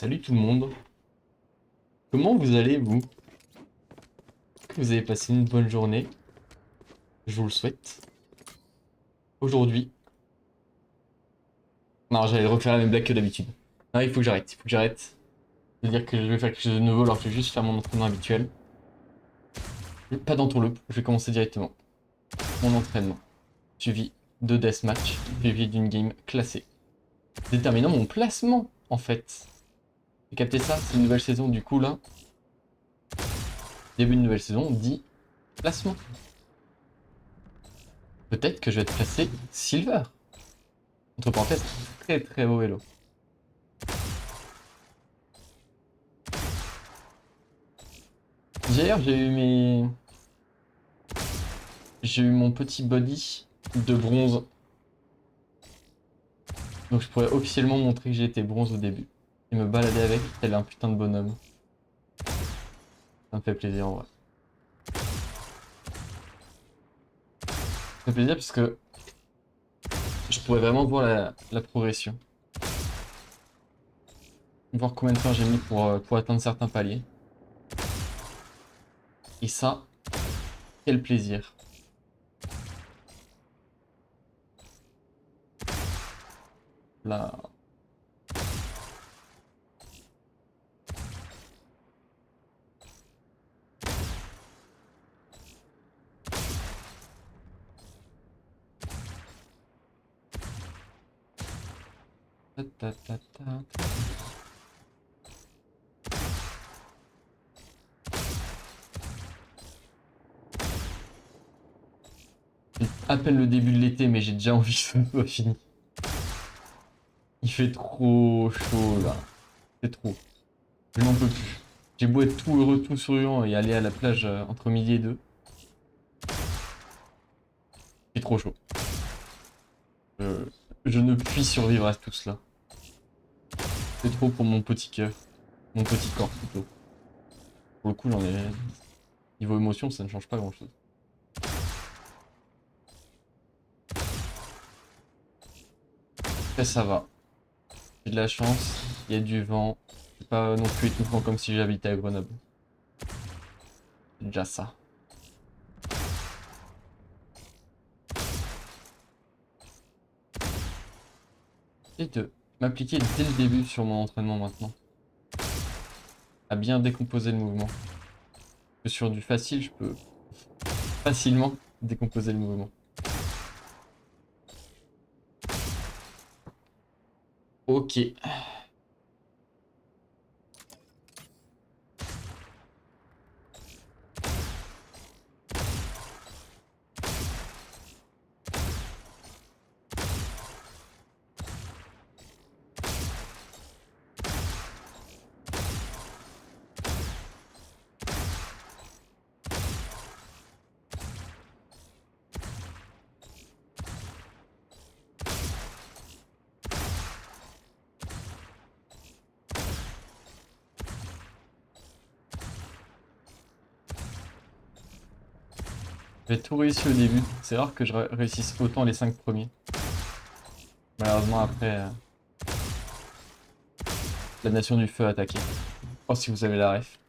Salut tout le monde, comment vous allez vous? Est-ce que vous avez passé une bonne journée? Je vous le souhaite. Aujourd'hui... Non, j'allais refaire la même blague que d'habitude. Non, il faut que j'arrête, il faut que j'arrête de dire que je vais faire quelque chose de nouveau alors que je vais juste faire mon entraînement habituel. Pas d'entourloupe, je vais commencer directement. Mon entraînement, suivi de deathmatch, suivi d'une game classée. Déterminant mon placement, en fait. J'ai capté ça, c'est une nouvelle saison, du coup là... Début de nouvelle saison, dit placement. Peut-être que je vais être classé Silver. Entre parenthèses, très très haut elo. D'ailleurs, j'ai eu mon petit body de bronze. Donc je pourrais officiellement montrer que j'ai été bronze au début. Et me balader avec tel un putain de bonhomme. Ça me fait plaisir en vrai. Ça me fait plaisir parce que je pourrais vraiment voir la progression. Voir combien de temps j'ai mis pour atteindre certains paliers. Et ça, quel plaisir. Là. Ta, ta, ta, ta, ta. C'est à peine le début de l'été, mais j'ai déjà envie que ce soit fini. Il fait trop chaud là. C'est trop. Je n'en peux plus. J'ai beau être tout heureux, tout souriant et aller à la plage entre midi et deux. C'est trop chaud. Euh, je ne puis survivre à tout cela. C'est trop pour mon petit cœur. Mon petit corps plutôt. Pour le coup, j'en ai... Niveau émotion, ça ne change pas grand chose. Après, ça va. J'ai de la chance. Il y a du vent. C'est pas non plus étouffant comme si j'habitais à Grenoble. C'est déjà ça. Et de m'appliquer dès le début sur mon entraînement maintenant. À bien décomposer le mouvement. Que sur du facile, je peux facilement décomposer le mouvement. Ok. J'ai tout réussi au début. C'est rare que je réussisse autant les 5 premiers. Malheureusement, après, la nation du feu a attaqué. Oh, si vous avez la ref.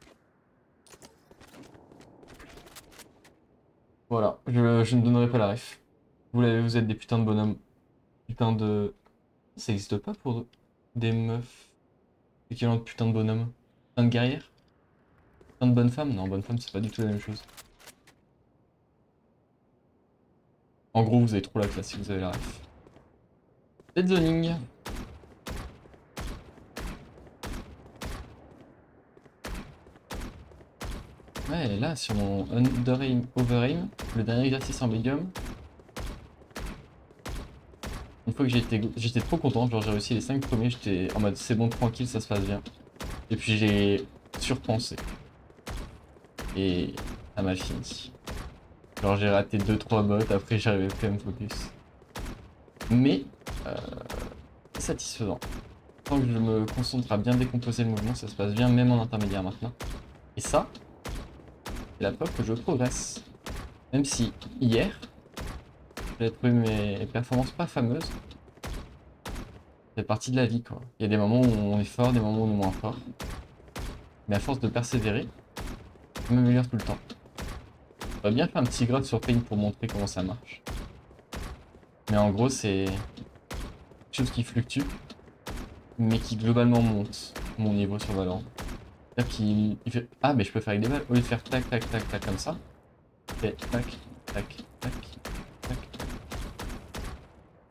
Voilà, je ne donnerai pas la ref. Vous l'avez, vous êtes des putains de bonhommes. Putain de... Ça existe pas pour des meufs équivalent de putain de bonhommes? Putain de guerrières? Putain de bonne femme? Non, bonne femme, c'est pas du tout la même chose. En gros, vous avez trop la classe si vous avez la ref. Dead zoning. Ouais, et là, sur mon under aim, over aim, le dernier exercice en medium, une fois que j'étais trop content, genre j'ai réussi les 5 premiers, j'étais en mode c'est bon, tranquille, ça se passe bien. Et puis j'ai surpensé. Et ça m'a fini. Genre j'ai raté 2-3 bots, après j'arrivais plus à me focus. Mais, euh, c'est satisfaisant. Tant que je me concentre à bien décomposer le mouvement, ça se passe bien, même en intermédiaire maintenant. Et ça, c'est la preuve que je progresse. Même si hier, j'ai trouvé mes performances pas fameuses. C'est partie de la vie, quoi. Il y a des moments où on est fort, des moments où on est moins fort. Mais à force de persévérer, on m'améliore tout le temps. On va bien faire un petit grade sur Paint pour montrer comment ça marche. Mais en gros, c'est quelque chose qui fluctue, mais qui globalement monte mon niveau sur Valorant. C'est-à-dire qu'il fait... Ah, mais je peux faire avec des balles. Au lieu de faire tac, tac, tac, tac comme ça, il fait tac, tac, tac, tac.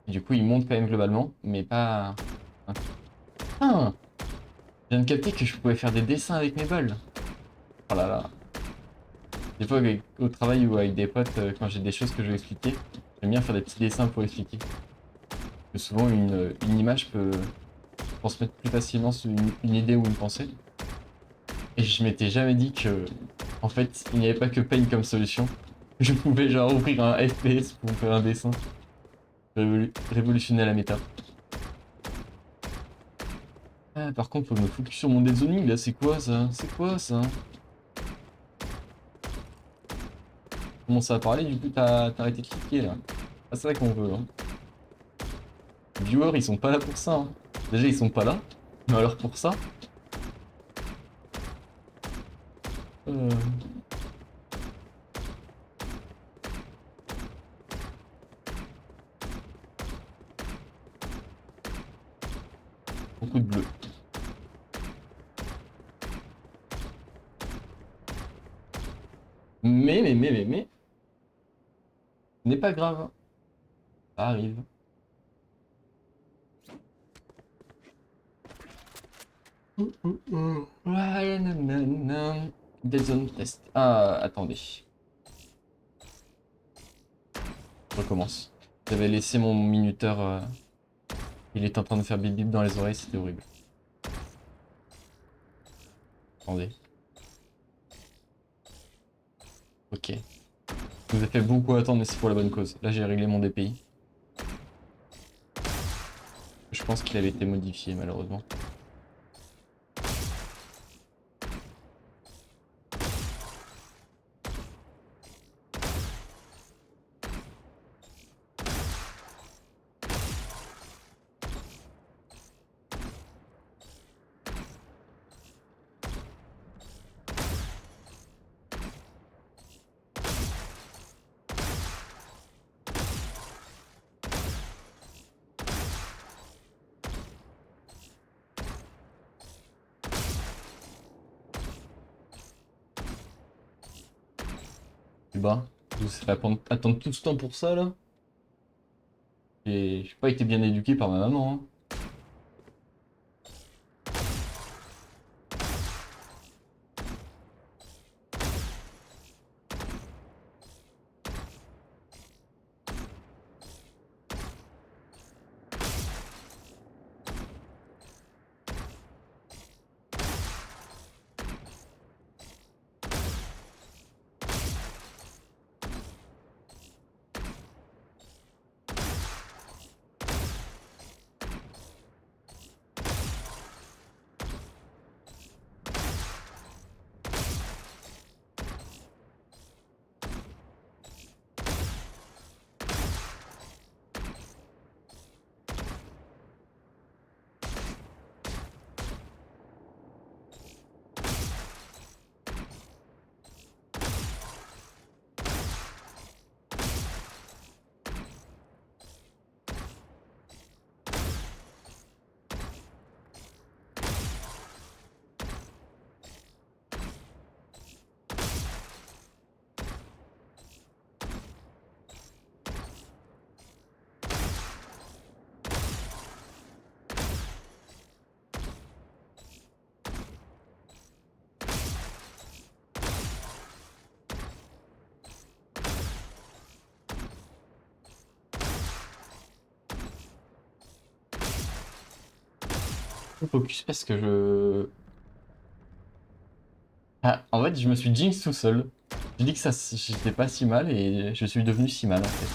Et du coup, il monte quand même globalement, mais pas... Ah! Je viens de capter que je pouvais faire des dessins avec mes balles. Oh là là. Des fois, au travail ou avec des potes, quand j'ai des choses que je veux expliquer, j'aime bien faire des petits dessins pour expliquer. Parce que souvent, une image peut transmettre plus facilement une idée ou une pensée. Et je m'étais jamais dit que, en fait, il n'y avait pas que Paint comme solution. Je pouvais genre ouvrir un FPS pour faire un dessin. Révolutionner la méta. Ah, par contre, faut que je me focus sur mon dead zoning là, c'est quoi ça? C'est quoi ça? Commence à parler, du coup, t'as arrêté de cliquer là. Ah, c'est ça qu'on veut, hein. Les viewers, ils sont pas là pour ça, hein. Déjà, ils sont pas là. Mais alors pour ça, euh, beaucoup de bleu. Mais, ce n'est pas grave. Ça arrive. Ouais, nanana. Dead zone test. Ah, attendez. Je recommence. J'avais laissé mon minuteur. Il était en train de faire bip bip dans les oreilles, c'était horrible. Attendez. Ok. Je vous ai fait beaucoup attendre, mais c'est pour la bonne cause. Là, j'ai réglé mon DPI. Je pense qu'il avait été modifié, malheureusement. Du bas. Vous fait attendre tout ce temps pour ça, là. J'ai pas été bien éduqué par ma maman, hein. Focus parce que je... Ah, en fait, je me suis jinx tout seul. J'ai dit que ça, j'étais pas si mal et je suis devenu si mal, en fait.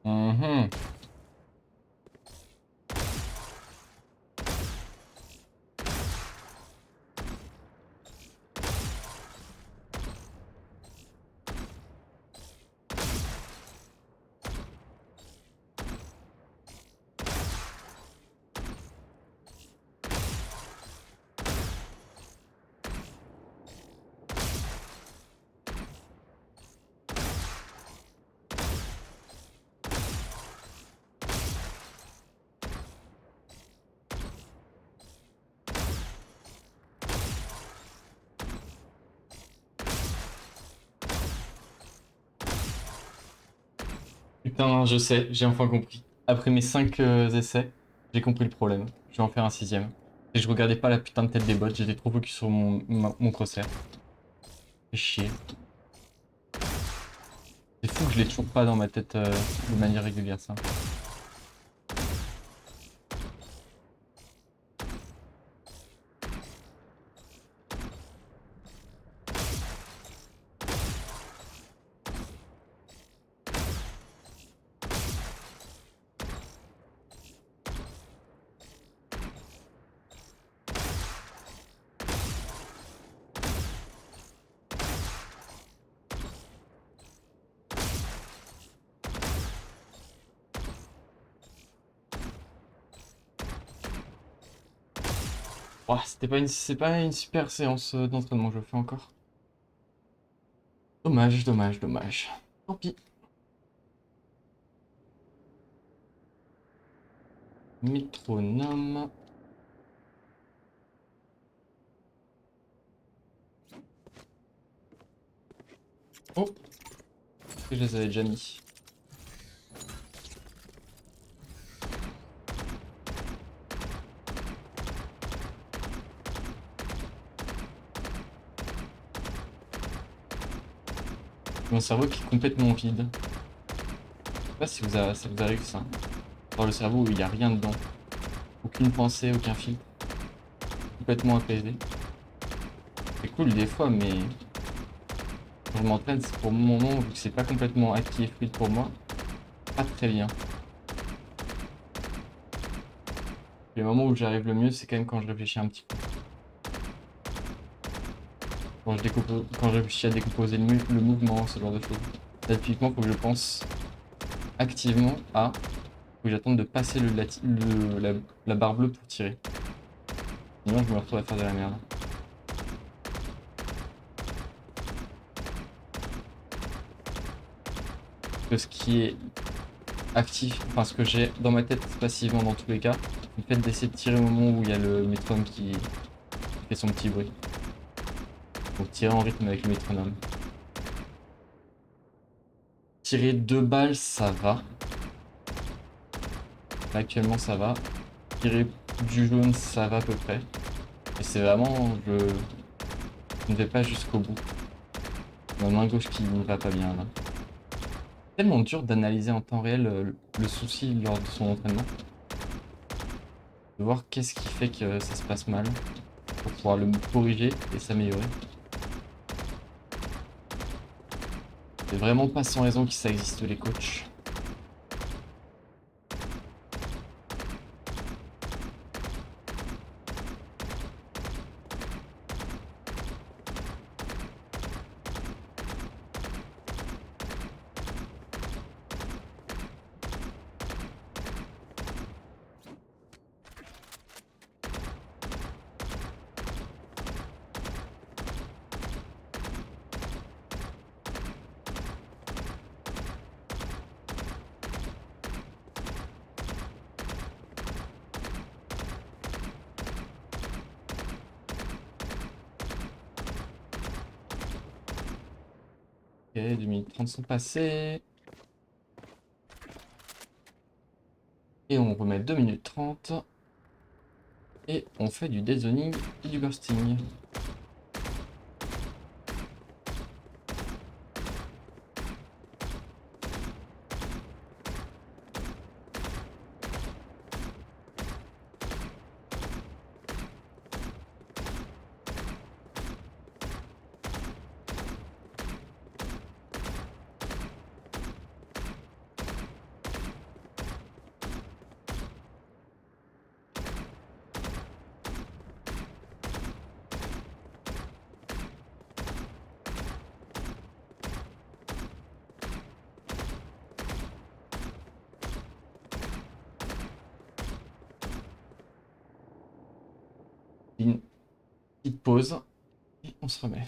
Mhm. Putain, je sais, j'ai enfin compris. Après mes 5 essais, j'ai compris le problème. Je vais en faire un sixième. Et je regardais pas la putain de tête des bots, j'étais trop focus sur mon crosshair. Fais chier. C'est fou que je l'ai toujours pas dans ma tête de manière régulière, ça. Ouah, c'est pas une super séance d'entraînement que je fais encore. Dommage, dommage, dommage. Tant pis. Métronome. Oh, je les avais déjà mis. Mon cerveau qui est complètement vide. Je sais pas si ça vous arrive ça. Dans le cerveau où il n'y a rien dedans. Aucune pensée, aucun filtre. Complètement apaisé. C'est cool des fois, mais quand je m'entraîne, c'est pour le moment, vu que c'est pas complètement acquis et fluide pour moi, pas très bien. Les moments où j'arrive le mieux, c'est quand même quand je réfléchis un petit peu. Quand je réfléchis à décomposer le mouvement, ce genre de choses. Là, typiquement, faut que je pense activement à... Faut que j'attende de passer la barre bleue pour tirer. Sinon, je me retrouve à faire de la merde. Que ce qui est actif, enfin ce que j'ai dans ma tête passivement dans tous les cas, le fait d'essayer de tirer au moment où il y a le métronome qui fait son petit bruit. Donc tirer en rythme avec le métronome. Tirer 2 balles, ça va. Là, actuellement, ça va. Tirer du jaune, ça va à peu près. Et c'est vraiment, je ne vais pas jusqu'au bout. Ma main gauche qui ne va pas bien là. C'est tellement dur d'analyser en temps réel le souci lors de son entraînement. De voir qu'est-ce qui fait que ça se passe mal. Pour pouvoir le corriger et s'améliorer. C'est vraiment pas sans raison que ça existe les coachs. Ok, 2 minutes 30 sont passées. Et on remet 2 minutes 30. Et on fait du dead zoning et du bursting. pause et on se remet.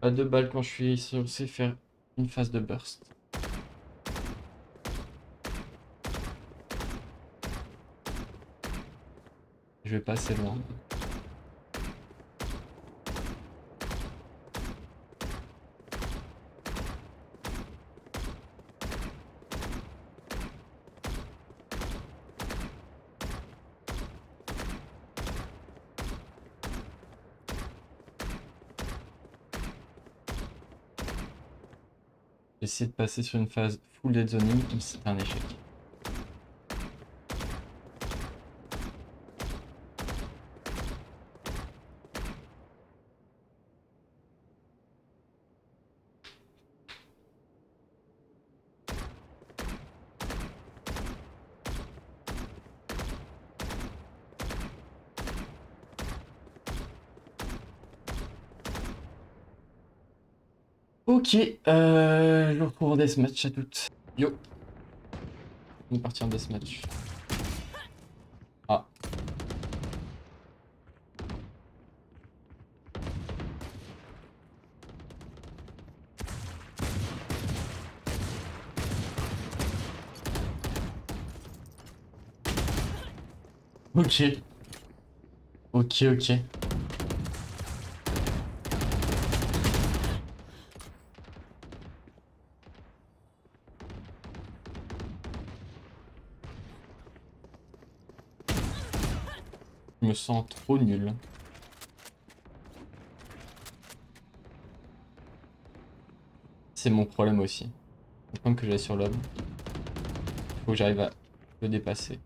Pas de balles quand je suis censé faire une phase de burst. Je vais pas assez loin. Essayer de passer sur une phase full dead zoning, c'est un échec. Ok, je vous retrouve en deathmatch à toutes. Yo. On est parti en deathmatch. Ah. Ok. Ok, ok. Je me sens trop nul. C'est mon problème aussi. Le problème que j'ai sur l'homme. Faut que j'arrive à le dépasser.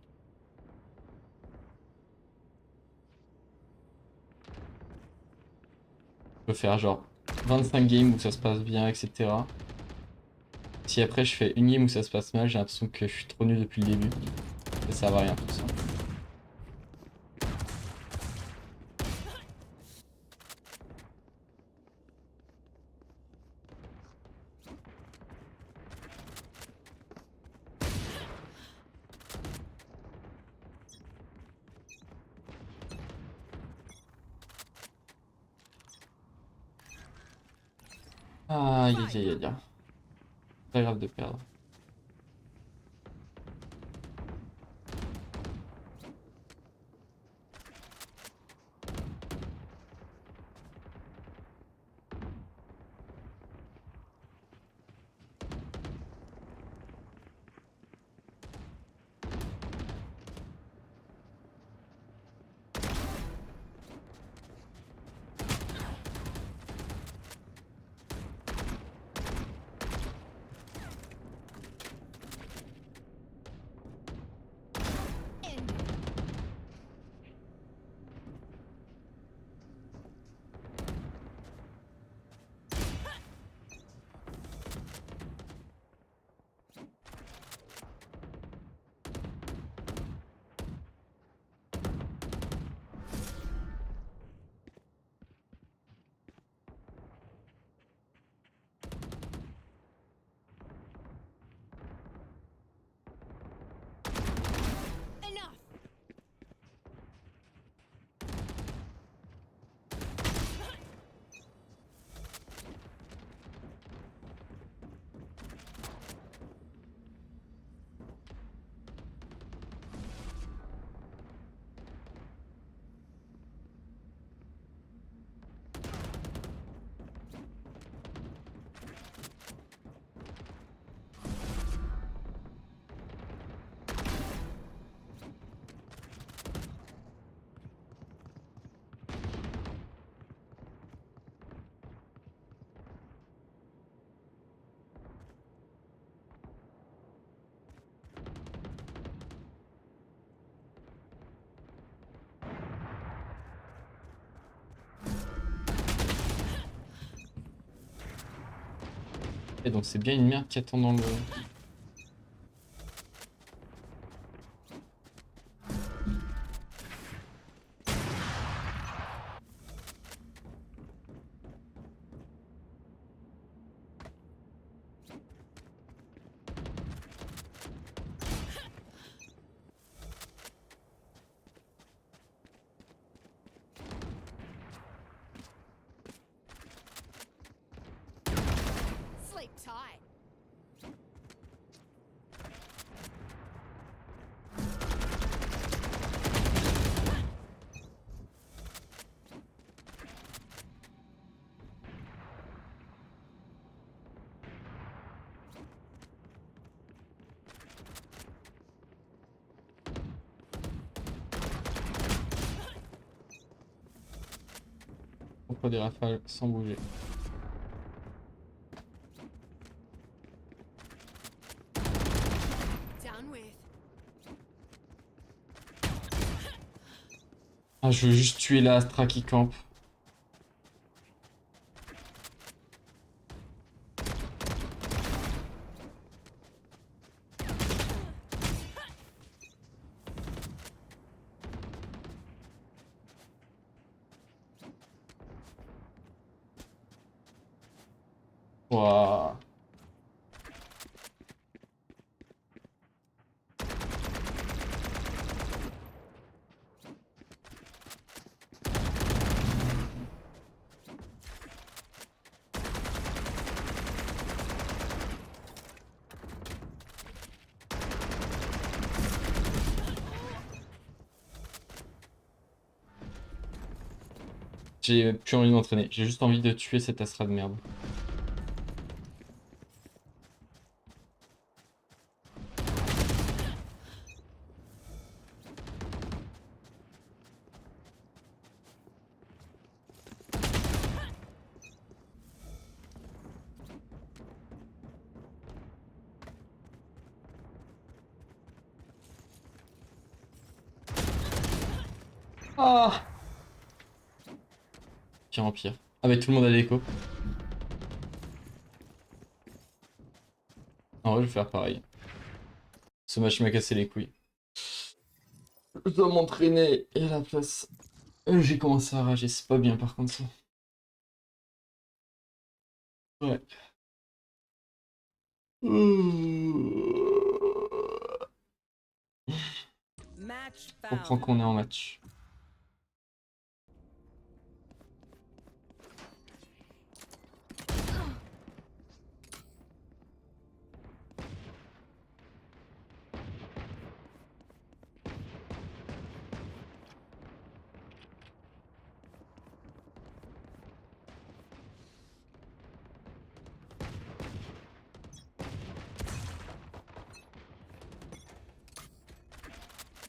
Je peux faire genre 25 games où ça se passe bien, etc. Si après je fais une game où ça se passe mal, j'ai l'impression que je suis trop nul depuis le début. Et ça va rien tout ça. Aïe aïe aïe aïe. Pas grave de perdre. Et donc c'est bien une merde qui attend dans le... Sleep tight. Pourquoi des rafales sans bouger? Down with. Ah, je veux juste tuer la Astra qui campe. Ouah. J'ai plus envie de m'entraîner, j'ai juste envie de tuer cette Astra de merde. Ah! Pire en pire. Ah mais tout le monde a l'écho. En vrai je vais faire pareil. Ce match m'a cassé les couilles. Je dois m'entraîner et à la place... J'ai commencé à rager, c'est pas bien par contre ça. Ouais. Match Je comprends found. qu'on est en match.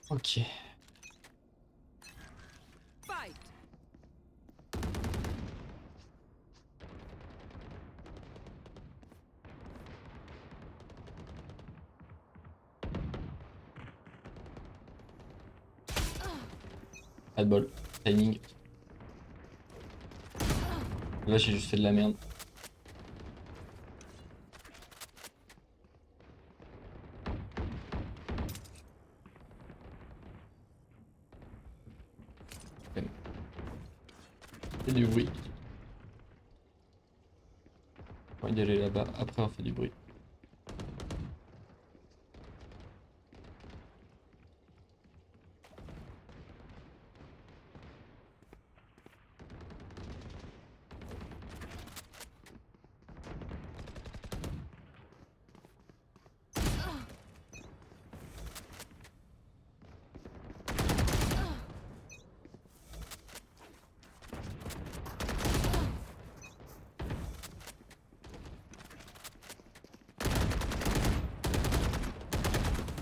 Ok. Fight. Pas de bol. Timing. Là j'ai juste fait de la merde. C'est du bruit. J'ai envie d'aller là-bas, après on fait du bruit.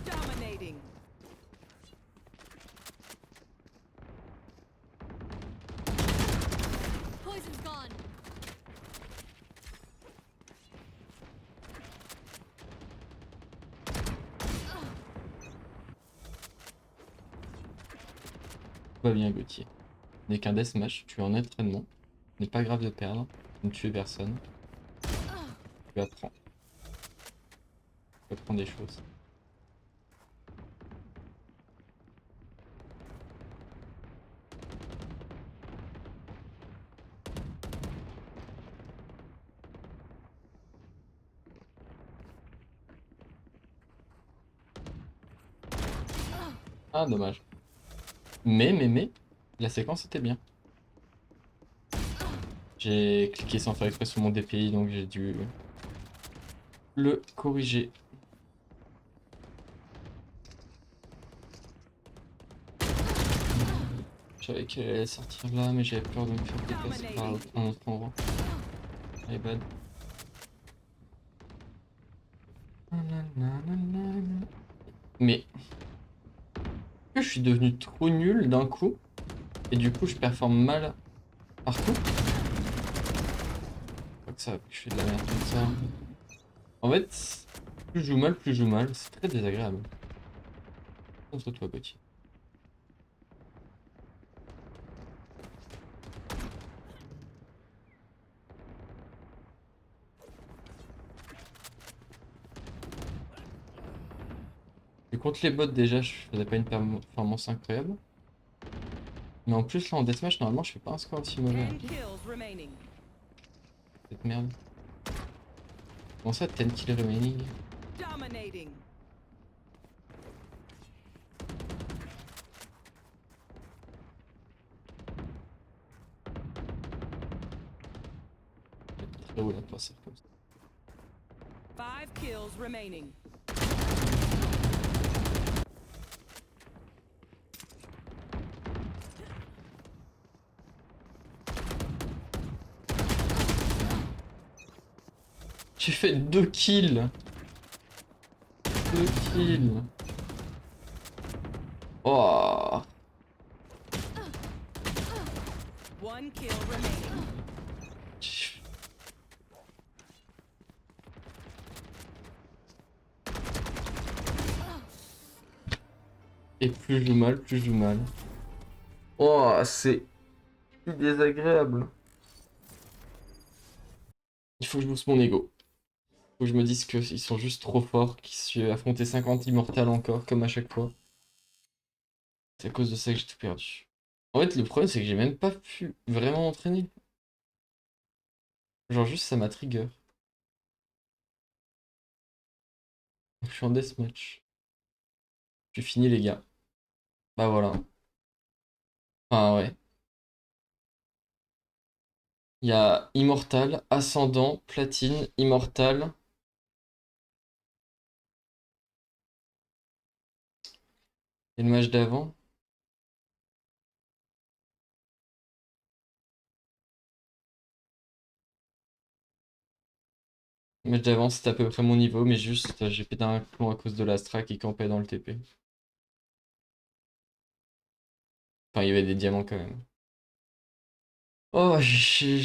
Dominating. Poison's gone. Tout va bien Gauthier. On n'est qu'un deathmatch, tu es en entraînement. Ce n'est pas grave de perdre, tu ne tues personne. Tu apprends. J'apprends des choses. Ah, dommage. Mais, la séquence était bien. J'ai cliqué sans faire exprès sur mon DPI, donc j'ai dû le corriger. Je savais qu'elle allait sortir là, mais j'avais peur de me faire dépasser par un autre endroit. My bad. Mais je suis devenu trop nul d'un coup et du coup je performe mal partout. Pas que ça, que je fais de la merde comme ça. En fait, plus je joue mal, plus je joue mal. C'est très désagréable. Concentre-toi, petit. Et contre les bots déjà, je faisais pas une performance incroyable. Mais en plus là en deathmatch, normalement je fais pas un score aussi mauvais. 10 kills remaining. Cette merde. Comment ça, 10 kills remaining? Dominating. Très haut là, pour ça comme ça. 5 kills remaining. J'ai fait 2 kills. 2 kills. Oh. 1 kill remaining. Et plus je joue mal, plus je joue mal. Oh, c'est désagréable. Il faut que je booste mon ego. Il faut que je me dise qu'ils sont juste trop forts, qu'ils se affronter 50 immortals encore, comme à chaque fois. C'est à cause de ça que j'ai tout perdu. En fait, le problème, c'est que j'ai même pas pu vraiment m'entraîner. Genre, juste ça m'a trigger. Je suis en deathmatch. J'ai fini, les gars. Bah voilà. Enfin, ouais. Il y a Immortal, Ascendant, Platine, Immortal. Et le match d'avant. Le match d'avant, c'était à peu près mon niveau, mais juste, j'ai pété un plomb à cause de l'Astra qui campait dans le TP. Enfin, il y avait des diamants quand même. Oh, j'ai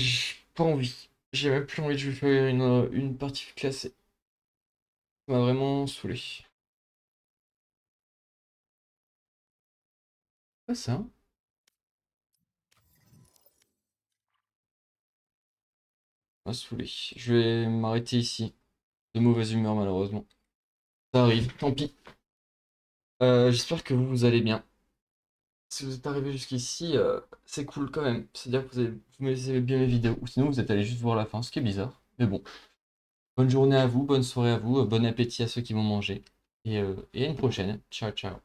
pas envie. J'ai même plus envie de jouer faire une partie classée. Ça m'a vraiment saoulé. Quoi ça? Ça m'a saoulé. Je vais m'arrêter ici. De mauvaise humeur malheureusement. Ça arrive, tant pis. J'espère que vous allez bien. Si vous êtes arrivé jusqu'ici, c'est cool quand même. C'est-à-dire que vous aimez bien mes vidéos. Ou sinon, vous êtes allé juste voir la fin, ce qui est bizarre. Mais bon. Bonne journée à vous, bonne soirée à vous, bon appétit à ceux qui vont manger. Et à une prochaine. Ciao, ciao.